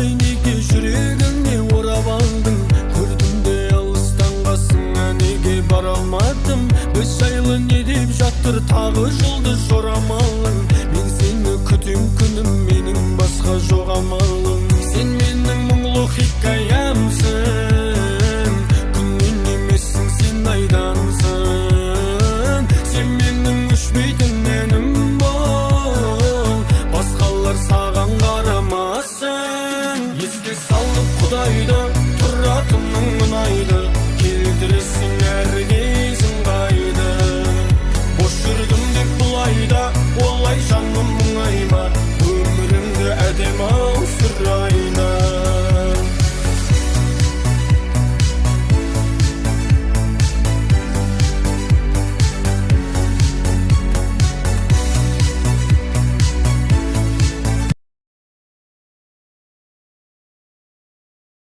ай неге жүрегіңе орап алдың? Көрдім де алыстан қасыңа неге бара алмадым? Біз жайлы не деп жатыр тағы жұлдыз жорамалың? Мен сені күтем күнім, менің басқа жоқ амалым. Сен менің мұңлы хикаямсың, күннен емессің, сен айдансың. Сен менің өшпейтін әнім бол, басқалар саған қарамасын. Еске салып Құдайды, тұратының ұнайды, келтіресің әр кезің қайды. Бош жүрдім деп бұлайда, олай жаным мұңайма.